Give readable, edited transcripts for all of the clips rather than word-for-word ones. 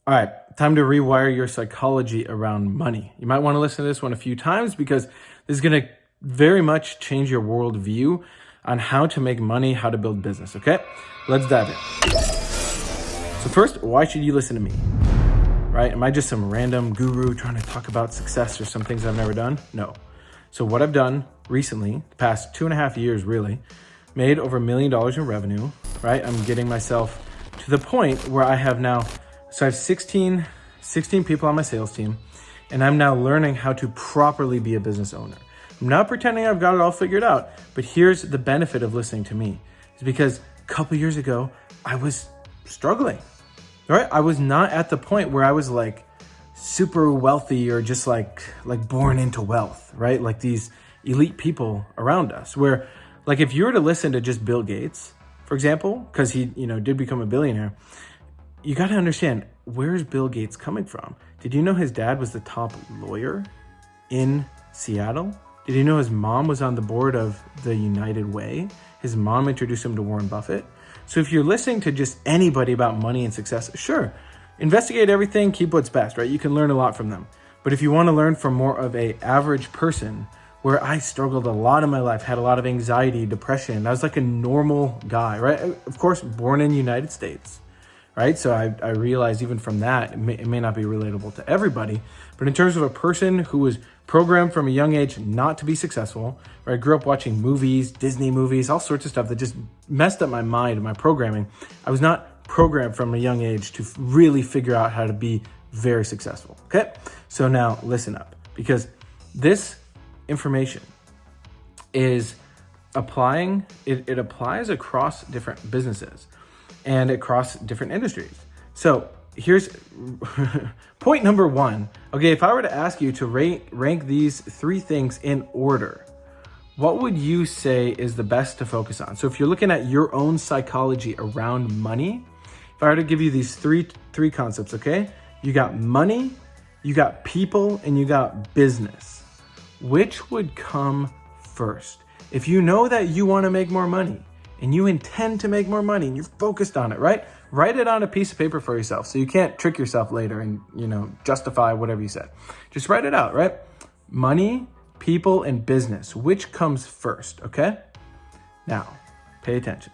All right, time to rewire your psychology around money. You might want to listen to this one a few times because this is going to very much change your worldview on how to make money, how to build business, okay? Let's dive in. So first, why should you listen to me? Right? Am I just some random guru trying to talk about success or some things I've never done? No. So what I've done recently, the past 2.5 years really, made over $1 million in revenue, right? I'm getting myself to the point where I have now, so I have 16 people on my sales team, and I'm now learning how to properly be a business owner. I'm not pretending I've got it all figured out, but here's the benefit of listening to me. It's because a couple years ago, I was struggling, right? I was not at the point where I was like super wealthy or just like born into wealth, right? Like these elite people around us where like if you were to listen to just Bill Gates, for example, because he, did become a billionaire, you got to understand, where's Bill Gates coming from? Did you know his dad was the top lawyer in Seattle? Did you know his mom was on the board of the United Way? His mom introduced him to Warren Buffett. So if you're listening to just anybody about money and success, sure, investigate everything, keep what's best, right? You can learn a lot from them. But if you want to learn from more of an average person, where I struggled a lot in my life, had a lot of anxiety, depression, I was like a normal guy, right? Of course, born in the United States, right? So I realized even from that, it may not be relatable to everybody, but in terms of a person who was programmed from a young age not to be successful, right? I grew up watching movies, Disney movies, all sorts of stuff that just messed up my mind and my programming. I was not programmed from a young age to really figure out how to be very successful, okay? So now listen up, because this information is applying, it applies across different businesses and across different industries. So here's point number one. Okay, if I were to ask you to rank these 3 things in order, what would you say is the best to focus on? So if you're looking at your own psychology around money, if I were to give you these three concepts, okay? You got money, you got people, and you got business. Which would come first? If you know that you want to make more money and you intend to make more money and you're focused on it, right? Write it on a piece of paper for yourself so you can't trick yourself later and, justify whatever you said. Just write it out, right? Money, people, and business. Which comes first, okay? Now, pay attention.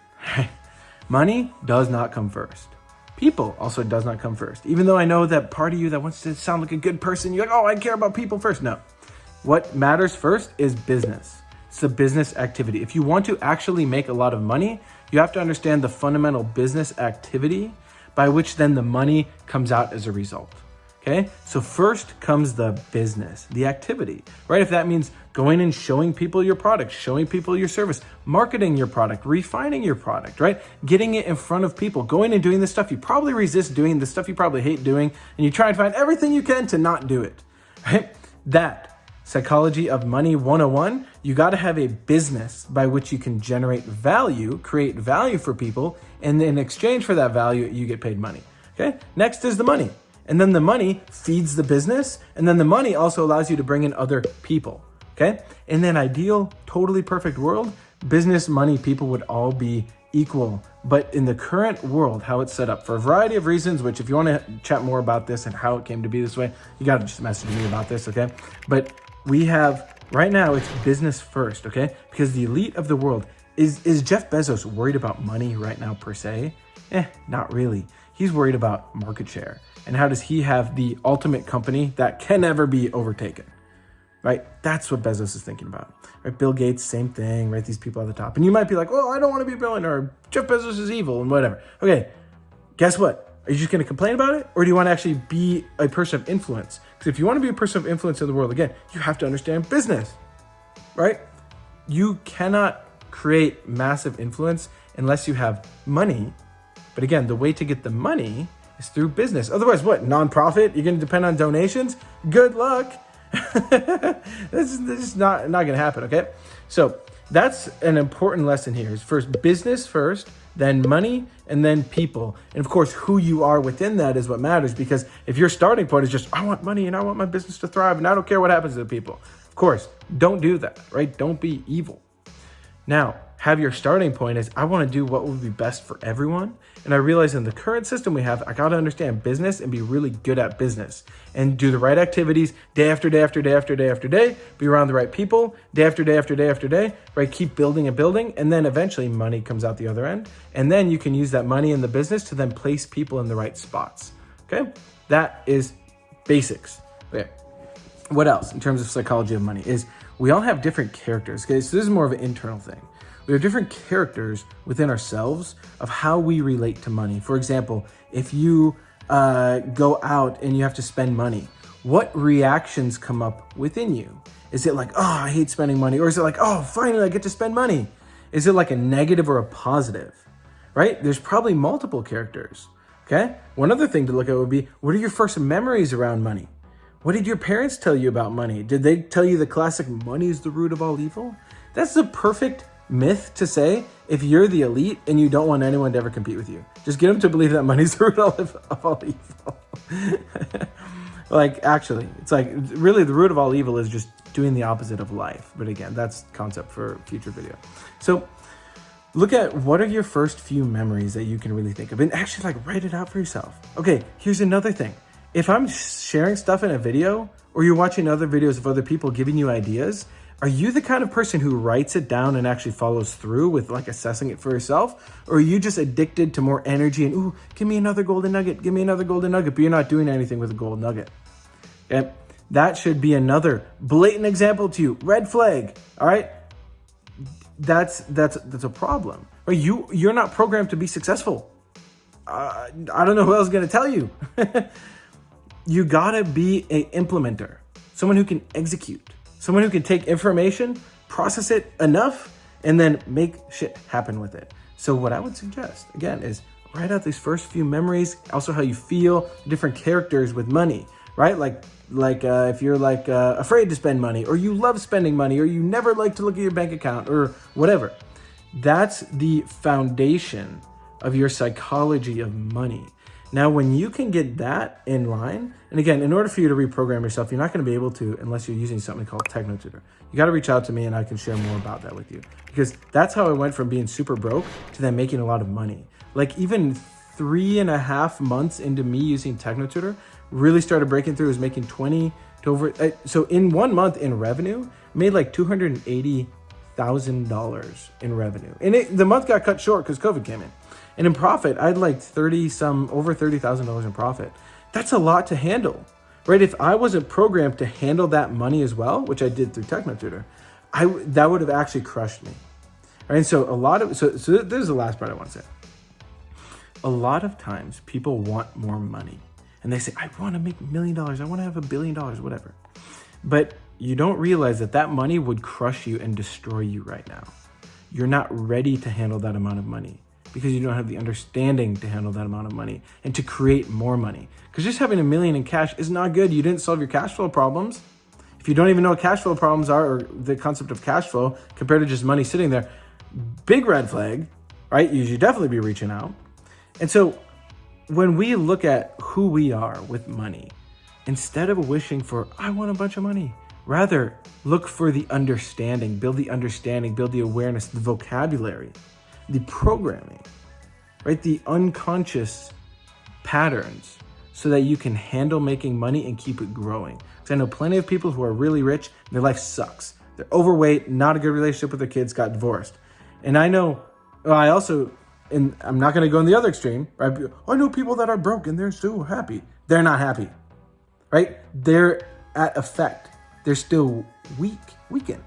Money does not come first. People also does not come first. Even though I know that part of you that wants to sound like a good person, you're like, oh, I care about people first. No. What matters first is business. It's a business activity. If you want to actually make a lot of money, you have to understand the fundamental business activity by which then the money comes out as a result. Okay? So first comes the business, the activity, right? If that means going and showing people your product, showing people your service, marketing your product, refining your product, right? Getting it in front of people, going and doing the stuff you probably resist doing, the stuff you probably hate doing, and you try and find everything you can to not do it, right? That Psychology of Money 101, you got to have a business by which you can generate value, create value for people, and in exchange for that value, you get paid money. Okay? Next is the money. And then the money feeds the business, and then the money also allows you to bring in other people. Okay? In an ideal, totally perfect world, business, money, people would all be equal. But in the current world, how it's set up for a variety of reasons, which if you want to chat more about this and how it came to be this way, you got to just message me about this, okay? But we have, right now, it's business first, okay? Because the elite of the world, is Jeff Bezos worried about money right now per se? Not really. He's worried about market share. And how does he have the ultimate company that can never be overtaken, right? That's what Bezos is thinking about, right? Bill Gates, same thing, right? These people at the top. And you might be like, well, I don't want to be a billionaire. Jeff Bezos is evil and whatever. Okay, guess what? Are you just going to complain about it? Or do you want to actually be a person of influence? Because if you want to be a person of influence in the world, again, you have to understand business, right? You cannot create massive influence unless you have money. But again, the way to get the money is through business. Otherwise, what? Nonprofit? You're going to depend on donations? Good luck. This is not going to happen, okay? So that's an important lesson here. Is first business first, then money, and then people. And of course, who you are within that is what matters, because if your starting point is just, I want money and I want my business to thrive and I don't care what happens to the people. Of course, don't do that, right? Don't be evil. Now, have your starting point as I want to do what would be best for everyone. And I realize in the current system we have, I got to understand business and be really good at business and do the right activities day after day after day after day after day, be around the right people day after day after day after day, right? Keep building and building. And then eventually money comes out the other end. And then you can use that money in the business to then place people in the right spots. Okay. That is basics. Okay. What else in terms of psychology of money is we all have different characters. Okay. So this is more of an internal thing. We have different characters within ourselves of how we relate to money. For example, if you go out and you have to spend money, what reactions come up within you? Is it like, oh, I hate spending money? Or is it like, oh, finally I get to spend money? Is it like a negative or a positive, right? There's probably multiple characters, okay? One other thing to look at would be, what are your first memories around money? What did your parents tell you about money? Did they tell you the classic, money is the root of all evil? That's the perfect myth to say if you're the elite and you don't want anyone to ever compete with you. Just get them to believe that money's the root of all evil. Like, actually, it's like really the root of all evil is just doing the opposite of life. But again, that's concept for future video. So look at what are your first few memories that you can really think of and actually like write it out for yourself. Okay, here's another thing. If I'm sharing stuff in a video or you're watching other videos of other people giving you ideas, are you the kind of person who writes it down and actually follows through with like assessing it for yourself? Or are you just addicted to more energy and, ooh, give me another golden nugget, give me another golden nugget, but you're not doing anything with a gold nugget? Okay? That should be another blatant example to you. Red flag, all right? That's a problem. Right? You're not programmed to be successful. I don't know who else is gonna tell you. You gotta be an implementer, someone who can execute. Someone who can take information, process it enough, and then make shit happen with it. So what I would suggest, again, is write out these first few memories, also how you feel, different characters with money, right? Like if you're like afraid to spend money, or you love spending money, or you never like to look at your bank account, or whatever. That's the foundation of your psychology of money. Now, when you can get that in line, and again, in order for you to reprogram yourself, you're not going to be able to unless you're using something called TechnoTutor. You got to reach out to me and I can share more about that with you, because that's how I went from being super broke to then making a lot of money. Like even 3.5 months into me using TechnoTutor, really started breaking through, was making 20 to over. So in 1 month in revenue, made like $280,000 in revenue. And the month got cut short because COVID came in. And in profit, I had like over $30,000 in profit. That's a lot to handle, right? If I wasn't programmed to handle that money as well, which I did through TechnoTutor, that would have actually crushed me. Right? And so so this is the last part I want to say. A lot of times people want more money and they say, I want to make $1 million. I want to have $1 billion, whatever. But you don't realize that money would crush you and destroy you right now. You're not ready to handle that amount of money, because you don't have the understanding to handle that amount of money and to create more money. Because just having $1 million in cash is not good. You didn't solve your cash flow problems. If you don't even know what cash flow problems are, or the concept of cash flow compared to just money sitting there, big red flag, right? You should definitely be reaching out. And so when we look at who we are with money, instead of wishing for, I want a bunch of money, rather look for the understanding, build the awareness, the vocabulary, the programming, right? The unconscious patterns, so that you can handle making money and keep it growing. Because I know plenty of people who are really rich, their life sucks. They're overweight, not a good relationship with their kids, got divorced. And I'm not gonna go in the other extreme, right? I know people that are broke and they're so happy. They're not happy, right? They're at effect. They're still weakened.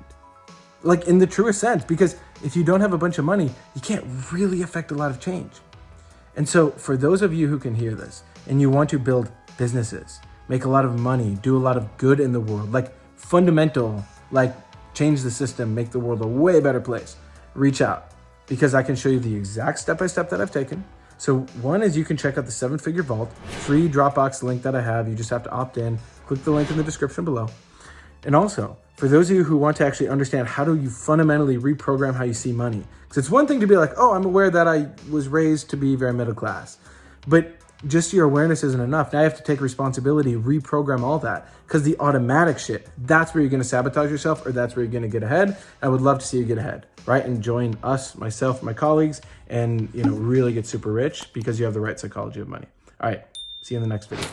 Like in the truest sense, because if you don't have a bunch of money, you can't really affect a lot of change. And so for those of you who can hear this and you want to build businesses, make a lot of money, do a lot of good in the world, like fundamental, like change the system, make the world a way better place, reach out, because I can show you the exact step-by-step that I've taken. So one is you can check out the 7-Figure Vault, free Dropbox link that I have. You just have to opt in, click the link in the description below. And also, for those of you who want to actually understand how do you fundamentally reprogram how you see money, because it's one thing to be like, oh, I'm aware that I was raised to be very middle class, but just your awareness isn't enough. Now you have to take responsibility, reprogram all that, because the automatic shit, that's where you're going to sabotage yourself, or that's where you're going to get ahead. I would love to see you get ahead, right? And join us, myself, my colleagues, and really get super rich because you have the right psychology of money. All right, see you in the next video.